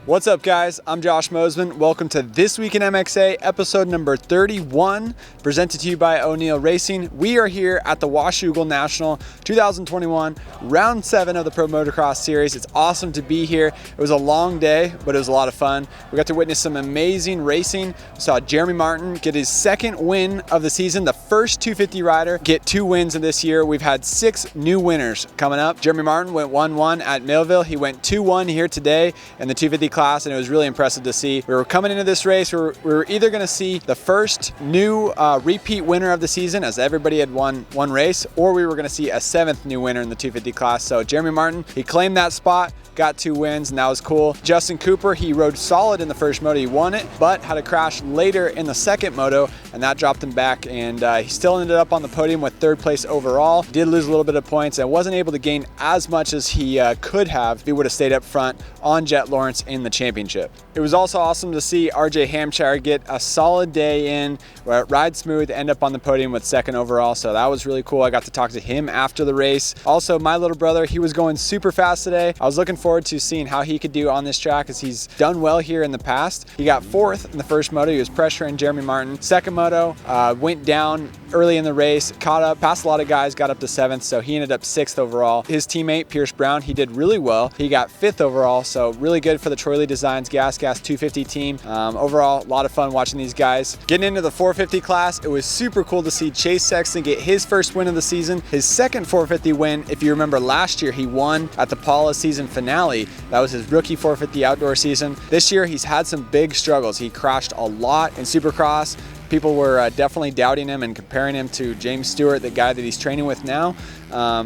What's up, guys? I'm Josh Mosman. Welcome to This Week in MXA, episode number 31, presented to you by O'Neill Racing. We are here at the Washougal National 2021, round 7 of the Pro Motocross Series. It's awesome to be here. It was a long day, but it was a lot of fun. We got to witness some amazing racing. We saw Jeremy Martin get his second win of the season, the first 250 rider get 2 wins in this year. We've had 6 new winners coming up. Jeremy Martin went 1-1 at Millville. He went 2-1 here today in the 250 class, and it was really impressive to see. We were coming into this race, we were either going to see the first new repeat winner of the season, as everybody had won one race, or we were going to see a 7th new winner in the 250 class. So Jeremy Martin, he claimed that spot, got 2 wins, and that was cool. Justin Cooper, he rode solid in the first moto, he won it, but had a crash later in the second moto, and that dropped him back, and he still ended up on the podium with 3rd place overall. Did lose a little bit of points and wasn't able to gain as much as he could have if he would have stayed up front on Jet Lawrence in the championship. It was also awesome to see RJ Hampshire get a solid day in, ride smooth, end up on the podium with 2nd overall, so that was really cool. I got to talk to him after the race. Also, my little brother, he was going super fast today. I was looking forward to seeing how he could do on this track, as he's done well here in the past. He got 4th in the first moto. He was pressuring Jeremy Martin. Second moto, went down early in the race, caught up, passed a lot of guys, got up to 7th, so he ended up 6th overall. His teammate, Pierce Brown, he did really well. He got 5th overall, so really good for the Troy Lee Designs Gas 250 team. Overall, a lot of fun watching these guys. Getting into the 450 class, it was super cool to see Chase Sexton get his first win of the season, his second 450 win. If you remember last year, he won at the Paula season finale. That was his rookie 450 outdoor season. This year, he's had some big struggles. He crashed a lot in Supercross. People were definitely doubting him and comparing him to James Stewart, the guy that he's training with now.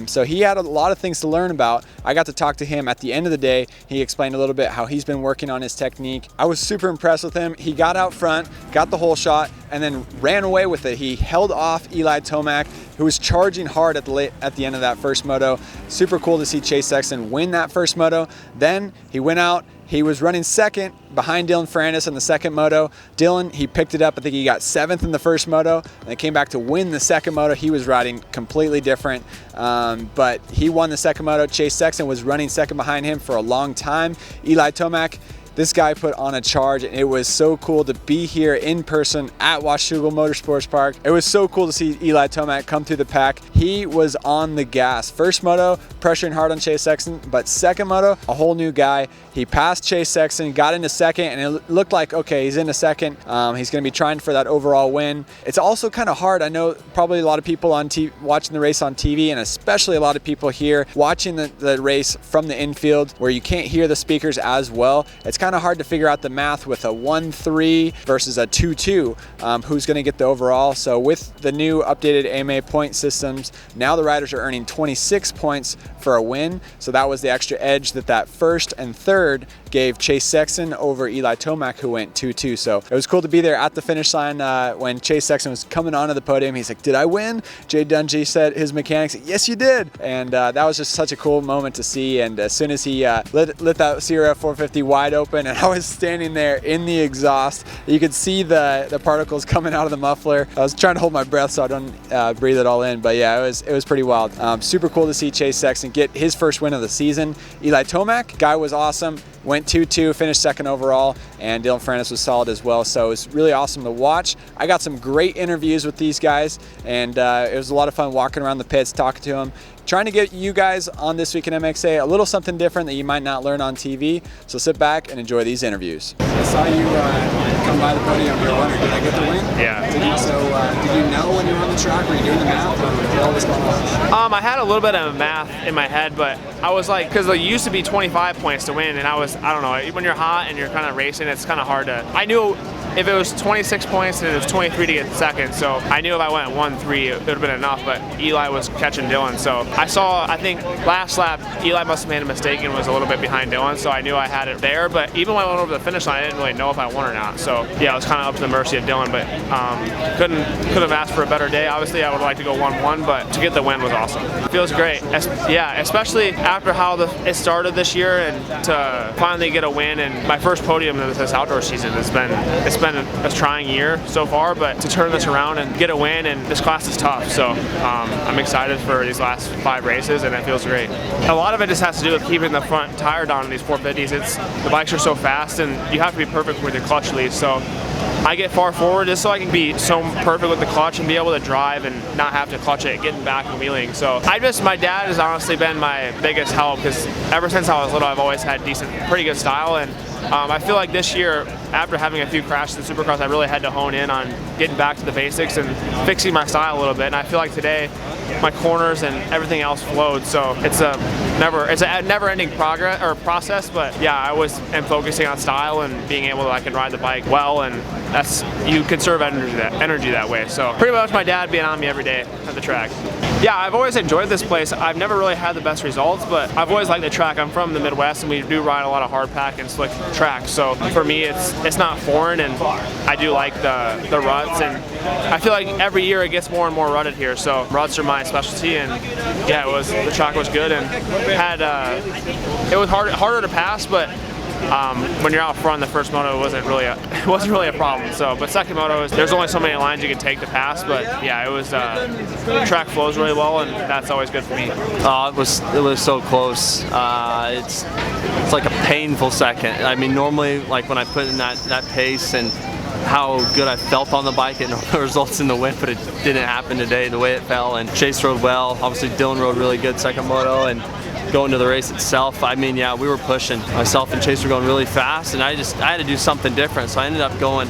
So he had a lot of things to learn about. I got to talk to him at the end of the day. He explained a little bit how he's been working on his technique. I was super impressed with him. He got out front, got the whole shot, and then ran away with it. He held off Eli Tomac, who was charging hard at the end of that first moto. Super cool to see Chase Sexton win that first moto. Then he went out. He was running 2nd behind Dylan Ferrandis in the 2nd moto. Dylan, he picked it up. I think he got 7th in the first moto, and then came back to win the 2nd moto. He was riding completely different, but he won the 2nd moto. Chase Sexton was running 2nd behind him for a long time. Eli Tomac, this guy put on a charge, and it was so cool to be here in person at Washougal Motorsports Park. It was so cool to see Eli Tomac come through the pack. He was on the gas. First moto, pressuring hard on Chase Sexton, but 2nd moto, a whole new guy. He passed Chase Sexton, got into 2nd, and it looked like, okay, he's into 2nd. He's gonna be trying for that overall win. It's also kind of hard. I know probably a lot of people watching the race on TV, and especially a lot of people here watching the race from the infield, where you can't hear the speakers as well. It's kind of hard to figure out the math with a 1-3 versus a 2-2, who's going to get the overall. So with the new updated AMA point systems, now the riders are earning 26 points for a win. So that was the extra edge that first and 3rd gave Chase Sexton over Eli Tomac, who went 2-2. So it was cool to be there at the finish line when Chase Sexton was coming onto the podium. He's like, "Did I win?" Jay Dungy said, his mechanic said, "Yes, you did." And that was just such a cool moment to see. And as soon as he lit that Sierra 450 wide open, and I was standing there in the exhaust, you could see the particles coming out of the muffler. I was trying to hold my breath so I don't breathe it all in. But yeah, it was pretty wild. Super cool to see Chase Sexton get his first win of the season. Eli Tomac, guy was awesome. Went 2-2, finished 2nd overall, and Dylan Ferrandis was solid as well. So it was really awesome to watch. I got some great interviews with these guys, and it was a lot of fun walking around the pits, talking to them, trying to get you guys on This Week in MXA a little something different that you might not learn on TV. So sit back and enjoy these interviews. I saw you come by the podium. You were wondering, did I get the win? Yeah. Did you know when you were on the track? Were you doing the math, or what was going on? I had a little bit of math in my head, but I was like, because it used to be 25 points to win, and I don't know, when you're hot and you're kind of racing, it's kind of hard to, I knew if it was 26 points and it was 23 to get 2nd, so I knew if I went 1-3, it would have been enough, but Eli was catching Dylan, so I think last lap, Eli must have made a mistake and was a little bit behind Dylan, so I knew I had it there, but even when I went over the finish line, I didn't really know if I won or not, so yeah, it was kind of up to the mercy of Dylan, but could have asked for a better day. Obviously, I would like to go 1-1, but to get the win was awesome. It feels great, yeah, especially after how it started this year, and to finally get a win and my first podium of this outdoor season. It's been been a trying year so far, but to turn this around and get a win, and this class is tough. So I'm excited for these last 5 races, and it feels great. A lot of it just has to do with keeping the front tire down in these 450s. The bikes are so fast, and you have to be perfect with your clutch release. So I get far forward just so I can be so perfect with the clutch and be able to drive and not have to clutch it, getting back and wheeling. So my dad has honestly been my biggest help, because ever since I was little, I've always had pretty good style. And I feel like this year, after having a few crashes in Supercross, I really had to hone in on getting back to the basics and fixing my style a little bit. And I feel like today, my corners and everything else flowed. So it's a never-ending process. But yeah, I am focusing on style and being able to I can ride the bike well, and you conserve energy that way. So pretty much my dad being on me every day at the track. Yeah, I've always enjoyed this place. I've never really had the best results, but I've always liked the track. I'm from the Midwest, and we do ride a lot of hard pack and slick tracks. So for me, it's not foreign, and I do like the ruts. And I feel like every year it gets more and more rutted here. So ruts are my specialty, and yeah, the track was good, and it was harder to pass, but when you're out front, the first moto wasn't really a problem. So, but second moto, there's only so many lines you can take to pass. But yeah, the track flows really well, and that's always good for me. It was so close. It's like a painful second. I mean, normally, like when I put in that pace and how good I felt on the bike, it results in the win, but it didn't happen today the way it fell. And Chase rode well. Obviously, Dylan rode really good second moto, and going to the race itself, I mean, yeah, we were pushing. Myself and Chase were going really fast, and I had to do something different. So I ended up going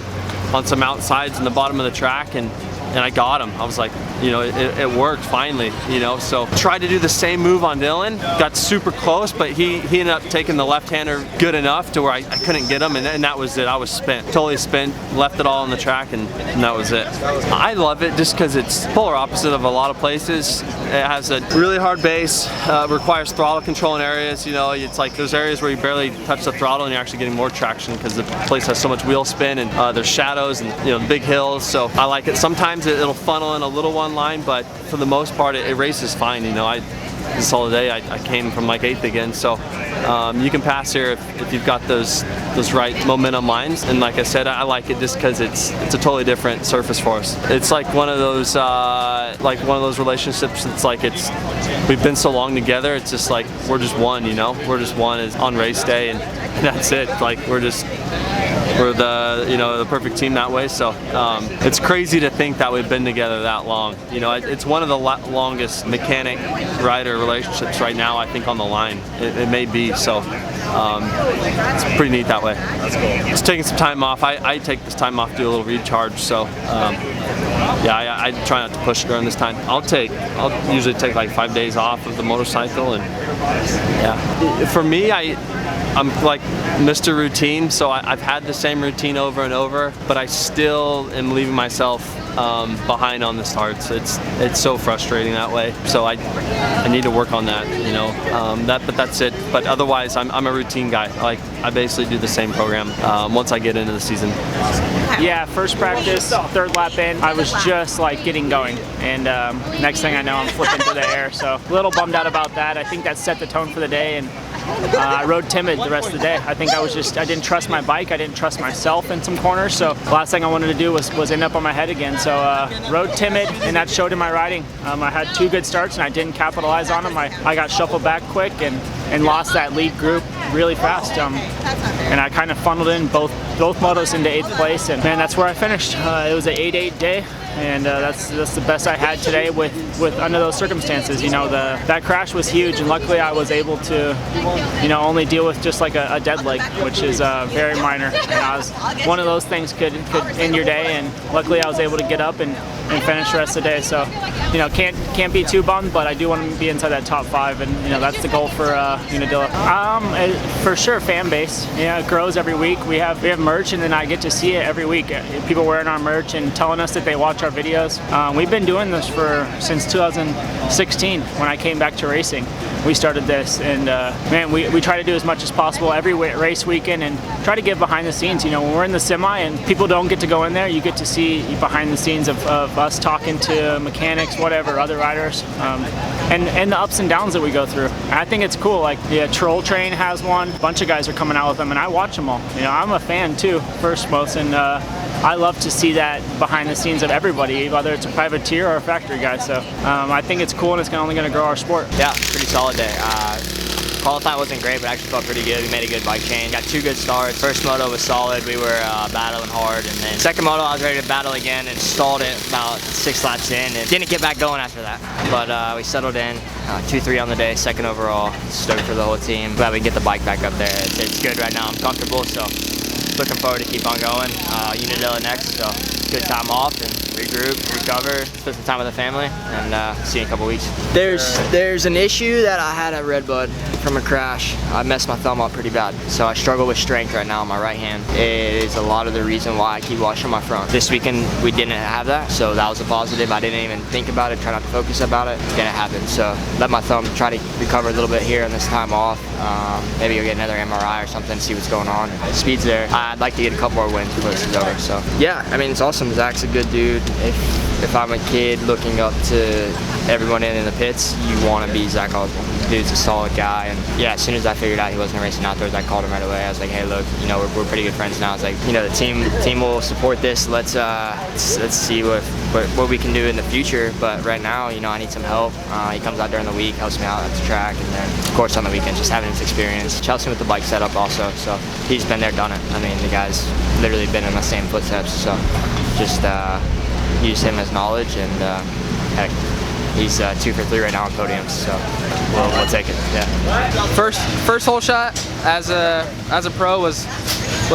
on some outsides in the bottom of the track, and I got him. I was like, you know, it worked finally, you know. So tried to do the same move on Dylan, got super close, but he ended up taking the left-hander good enough to where I couldn't get him, and that was it. I was spent, totally spent, left it all on the track, and that was it. I love it just because it's polar opposite of a lot of places. It has a really hard base, requires throttle control in areas, you know. It's like those areas where you barely touch the throttle and you're actually getting more traction because the place has so much wheel spin, and there's shadows and, you know, big hills. So I like it. Sometimes it'll funnel in a little one line, but for the most part it races fine, you know. This whole day I came from like 8th again, so you can pass here if you've got those right momentum lines. And like I said, I like it just because it's a totally different surface for us. It's like one of those relationships. It's like we've been so long together. It's just like we're just one, you know. We're just one on race day, and that's it. Like we're the perfect team that way. So it's crazy to think that we've been together that long. You know, it's one of the longest mechanic rider relationships right now, I think, on the line. It may be. So it's pretty neat that way. That's cool. Just taking some time off. I take this time off to do a little recharge. So yeah, I try not to push during this time. I'll usually take like 5 days off of the motorcycle, and yeah. For me, I'm like Mr. Routine, so I've had the same routine over and over, but I still am leaving myself behind on the starts. It's so frustrating that way. So I need to work on that, you know. But that's it. But otherwise, I'm a routine guy. Like I basically do the same program once I get into the season. Yeah, first practice, third lap in, I was just like getting going, and next thing I know, I'm flipping through the air. So a little bummed out about that. I think that set the tone for the day, and I rode timid the rest of the day. I think I didn't trust my bike. I didn't trust myself in some corners. So the last thing I wanted to do was end up on my head again. So rode timid, and that showed in my riding. I had 2 good starts, and I didn't capitalize on them. I got shuffled back quick and lost that lead group really fast. And I kind of funneled in both motos into 8th place, and man, that's where I finished. It was an 8-8 day, and that's the best I had today with under those circumstances. You know, that crash was huge, and luckily I was able to, you know, only deal with just like a dead leg, which is very minor. And one of those things could end your day, and luckily I was able to get up and finish the rest of the day. So, you know, can't be too bummed, but I do want to be inside that top 5, and you know that's the goal for Unadilla. For sure, fan base. Yeah, it grows every week. We have merch, and then I get to see it every week. People wearing our merch and telling us that they watch our videos. We've been doing this since 2016 when I came back to racing. We started this, and man, we try to do as much as possible every race weekend and try to get behind the scenes. You know, when we're in the semi and people don't get to go in there, you get to see behind the scenes of us talking to mechanics, whatever, other riders, and the ups and downs that we go through. I think it's cool. Like, yeah, Troll Train has one. A bunch of guys are coming out with them, and I watch them all. You know, I'm a fan too, first most, and I love to see that behind the scenes of everybody, whether it's a privateer or a factory guy. So I think it's cool, and it's only going to grow our sport. Yeah, pretty solid day. Qualifying wasn't great, but actually felt pretty good. We made a good bike change. Got 2 good starts. First moto was solid. We were battling hard, and then second moto I was ready to battle again and stalled it about 6 laps in and didn't get back going after that. But we settled in, 2-3 on the day, second overall. Stoked for the whole team. Glad we can get the bike back up there. It's good right now. I'm comfortable, so looking forward to keep on going. Unadilla next, so good time off and regroup, recover, spend some time with the family, and see you in a couple weeks. There's an issue that I had at Redbud from a crash. I messed my thumb up pretty bad, so I struggle with strength right now on my right hand. It is a lot of the reason why I keep washing my front. This weekend we didn't have that, so that was a positive. I didn't even think about it, try not to focus about it. Didn't happen, so let my thumb try to recover a little bit here in this time off. Maybe go get another MRI or something, see what's going on. Speed's there. I'd like to get a couple more wins before this is over. So yeah, I mean, it's awesome. Zach's a good dude. If I'm a kid looking up to everyone in the pits, you want to be Zach Osborne. Dude's a solid guy, and yeah, as soon as I figured out he wasn't racing outdoors, I called him right away. I was like, hey, look, you know, we're pretty good friends now. I was like, you know, the team will support this. Let's see what we can do in the future. But right now, you know, I need some help. He comes out during the week, helps me out at the track, and then of course on the weekend, just having his experience. Chelsea with the bike setup also, so he's been there, done it. I mean, the guy's literally been in the same footsteps, so just use him as knowledge, and heck, he's 2 for 3 right now on podiums, so we'll take it. Yeah. First hole shot as a pro was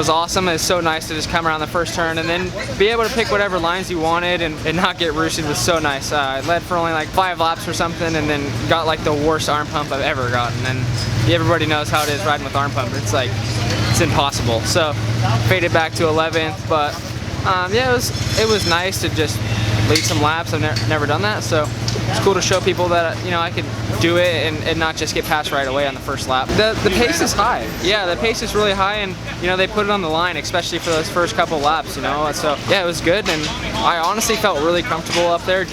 awesome. It's so nice to just come around the first turn and then be able to pick whatever lines you wanted and not get roosted was so nice. I led for only like 5 laps or something, and then got like the worst arm pump I've ever gotten. And everybody knows how it is riding with arm pump. It's like, it's impossible. So faded back to 11th, but yeah, it was nice to just lead some laps. I've never done that, so it's cool to show people that, you know, I could do it and not just get passed right away on the first lap. The pace is high. Yeah, the pace is really high, and you know, they put it on the line, especially for those first couple laps, you know. So yeah, it was good, and I honestly felt really comfortable up there. It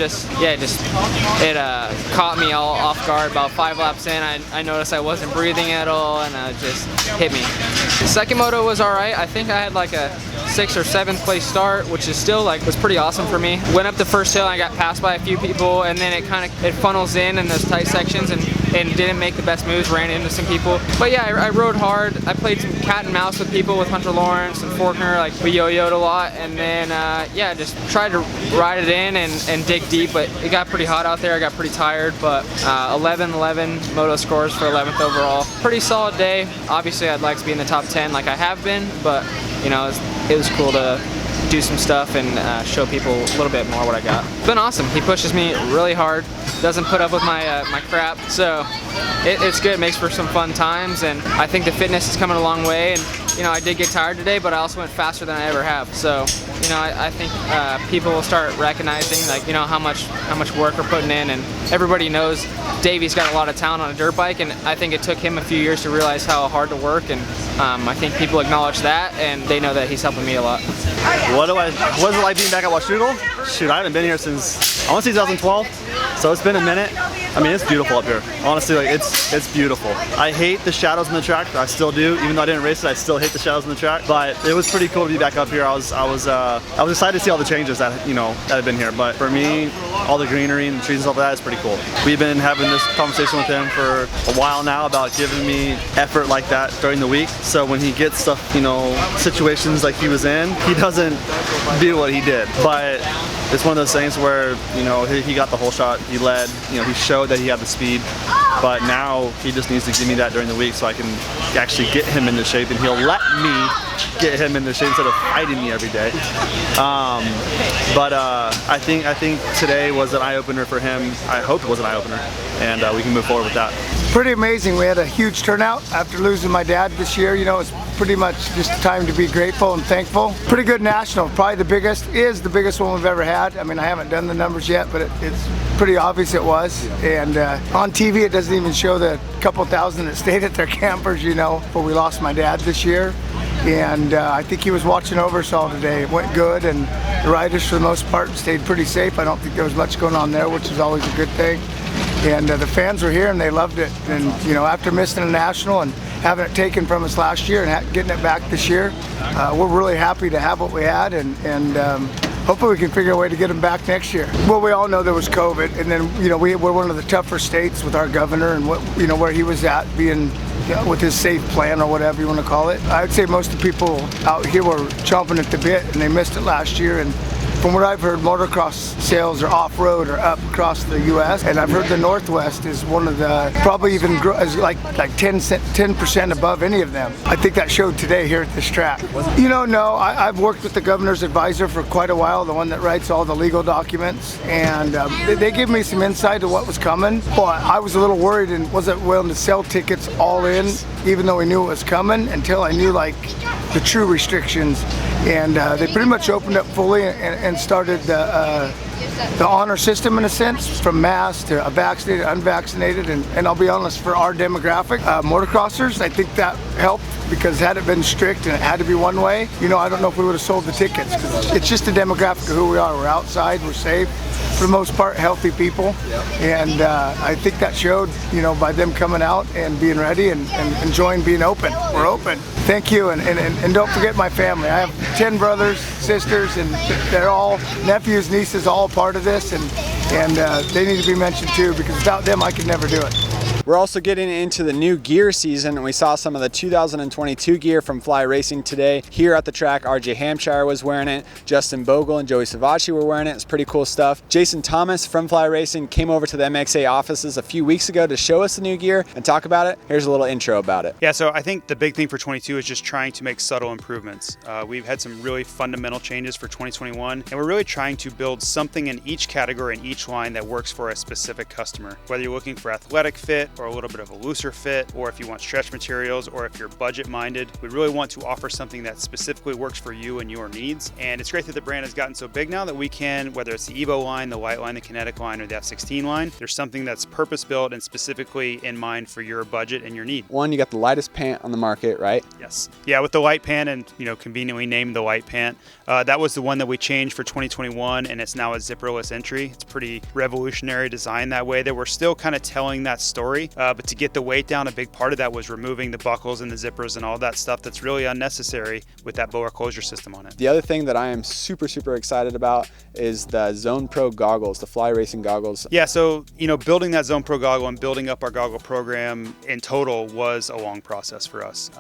caught me all off guard. About 5 laps in, I noticed I wasn't breathing at all, and it just hit me. The second moto was all right. I think I had like a 6th or 7th place start, which is still like, was pretty awesome for me. Went up the first hill, I got passed by a few people, and then it funnels in those tight sections, and didn't make the best moves, ran into some people. But yeah, I rode hard. I played some cat and mouse with people, with Hunter Lawrence and Faulkner. Like, we yo-yoed a lot, and then yeah, just tried to ride it in and dig deep, but it got pretty hot out there. I got pretty tired, but 11-11 moto scores for 11th overall. Pretty solid day. Obviously I'd like to be in the top 10 like I have been, but you know, it was cool to do some stuff and show people a little bit more what I got. It's been awesome. He pushes me really hard, doesn't put up with my my crap, so it's good. It makes for some fun times, and I think the fitness is coming a long way. And you know, I did get tired today, but I also went faster than I ever have. So you know, I think people will start recognizing, like, you know, how much work we're putting in, and everybody knows Davi's got a lot of talent on a dirt bike, and I think it took him a few years to realize how hard to work, and I think people acknowledge that, and they know that he's helping me a lot. What is it like being back at Washougal? Shoot, I haven't been here since, I want to say 2012, so it's been a minute. I mean, it's beautiful up here. Honestly, like, it's beautiful. I hate the shadows in the track. I still do. Even though I didn't race it, I still hate the shadows in the track. But it was pretty cool to be back up here. I was excited to see all the changes that, you know, that have been here. But for me, all the greenery and the trees and stuff like that is pretty cool. We've been having this conversation with him for a while now about giving me effort like that during the week. So when he gets stuff, you know, situations like he was in, he doesn't do what he did. But it's one of those things where, you know, he got the whole shot, he led, you know, he showed that he had the speed, but now he just needs to give me that during the week so I can actually get him into shape, and he'll let me get him into shape instead of fighting me every day. But I think today was an eye-opener for him. I hope it was an eye-opener, and we can move forward with that. Pretty amazing. We had a huge turnout after losing my dad this year. You know, it's pretty much just time to be grateful and thankful. Pretty good national. Probably the biggest one we've ever had. I mean, I haven't done the numbers yet, but it's pretty obvious it was. And on TV, it doesn't even show the couple thousand that stayed at their campers, you know, but we lost my dad this year. And I think he was watching over us all today. It went good, and the riders for the most part stayed pretty safe. I don't think there was much going on there, which is always a good thing. And the fans were here and they loved it. And you know, after missing a national and having it taken from us last year and getting it back this year. We're really happy to have what we had, and hopefully we can figure a way to get them back next year. Well, we all know there was COVID, and then we're one of the tougher states with our governor and where he was at, being with his safe plan or whatever you want to call it. I'd say most of the people out here were chomping at the bit, and they missed it last year. And from what I've heard, motocross sales are off-road or up across the U.S. And I've heard the Northwest is one of the, probably even like 10% above any of them. I think that showed today here at this track. No, I've worked with the governor's advisor for quite a while, the one that writes all the legal documents, and they gave me some insight to what was coming. But I was a little worried and wasn't willing to sell tickets all in, even though we knew it was coming, until I knew like the true restrictions. And they pretty much opened up fully and started the honor system in a sense, from mass to vaccinated, unvaccinated, and I'll be honest, for our demographic, motocrossers, I think that helped, because had it been strict and it had to be one way, I don't know if we would have sold the tickets, because it's just the demographic of who we are. We're outside, we're safe, for the most part, healthy people, and I think that showed, by them coming out and being ready and enjoying being open. We're open. Thank you, and don't forget my family. I have 10 brothers, sisters, and they're all nephews, nieces, all part of this, and they need to be mentioned too, because without them I could never do it. We're also getting into the new gear season, and we saw some of the 2022 gear from Fly Racing today here at the track. RJ Hampshire was wearing it, Justin Bogle and Joey Savacci were wearing it. It's pretty cool stuff. Jason Thomas from Fly Racing came over to the MXA offices a few weeks ago to show us the new gear and talk about it. Here's a little intro about it. Yeah, so I think the big thing for 22 is just trying to make subtle improvements. We've had some really fundamental changes for 2021, and we're really trying to build something in each category and each line that works for a specific customer. Whether you're looking for athletic fit, or a little bit of a looser fit, or if you want stretch materials, or if you're budget minded, we really want to offer something that specifically works for you and your needs. And it's great that the brand has gotten so big now that we can, whether it's the Evo line, the Light line, the Kinetic line, or the F16 line, there's something that's purpose built and specifically in mind for your budget and your need. One, you got the lightest pant on the market, right? Yes. Yeah, with the light pant, and conveniently named the light pant. That was the one that we changed for 2021, and it's now a zipperless entry. It's pretty revolutionary design that way, that we're still kind of telling that story, but to get the weight down, a big part of that was removing the buckles and the zippers and all that stuff that's really unnecessary with that blower closure system on it. The other thing that I am super excited about is the Zone Pro goggles, the Fly Racing goggles. Yeah, so building that Zone Pro goggle and building up our goggle program in total was a long process for us.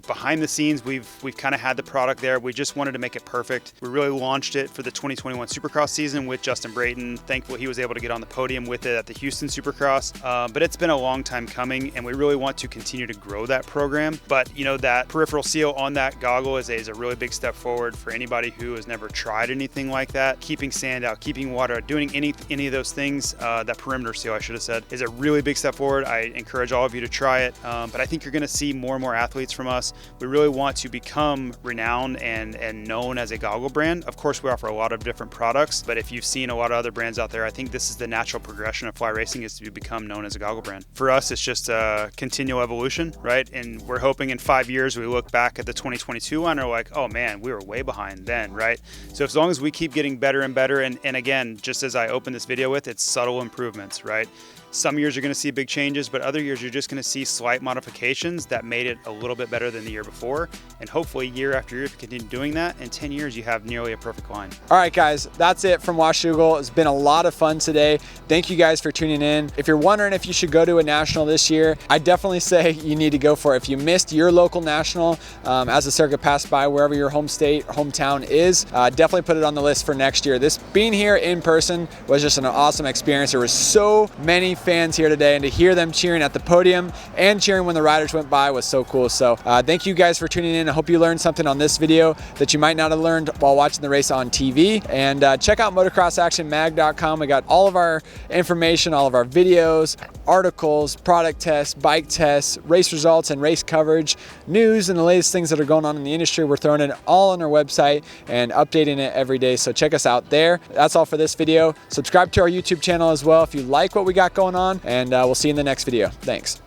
Behind the scenes, we've kind of had the product there. We just wanted to make it perfect. We really launched it for the 2021 Supercross season with Justin Brayton. Thankful he was able to get on the podium with it at the Houston Supercross. But it's been a long time coming, and we really want to continue to grow that program. But that peripheral seal on that goggle is a really big step forward for anybody who has never tried anything like that. Keeping sand out, keeping water out, doing any of those things, that perimeter seal, I should have said, is a really big step forward. I encourage all of you to try it, but I think you're going to see more and more athletes from us. We really want to become renowned and known as a goggle brand. Of course, we offer a lot of different products, but if you've seen a lot of other brands out there, I think this is the natural progression of Fly Racing, is to become known as a goggle brand. For us, it's just a continual evolution, right? And we're hoping in 5 years we look back at the 2022 line and we're like, oh man, we were way behind then, right? So as long as we keep getting better and better, and again, just as I opened this video with, it's subtle improvements, right? Some years you're going to see big changes, but other years you're just going to see slight modifications that made it a little bit better than the year before. And hopefully year after year, if you continue doing that, in 10 years you have nearly a perfect line. All right, guys, that's it from Washougal. It's been a lot of fun today. Thank you guys for tuning in. If you're wondering if you should go to a national this year, I definitely say you need to go for it. If you missed your local national as the circuit passed by, wherever your home state, hometown is, definitely put it on the list for next year. This being here in person was just an awesome experience. There were so many fans here today, and to hear them cheering at the podium and cheering when the riders went by was so cool. So thank you guys for tuning in. I hope you learned something on this video that you might not have learned while watching the race on TV. And check out motocrossactionmag.com. We got all of our information, all of our videos, articles, product tests, bike tests, race results and race coverage, news, and the latest things that are going on in the industry. We're throwing it all on our website and updating it every day, so check us out there. That's all for this video. Subscribe to our YouTube channel as well if you like what we got going on, and we'll see you in the next video. Thanks.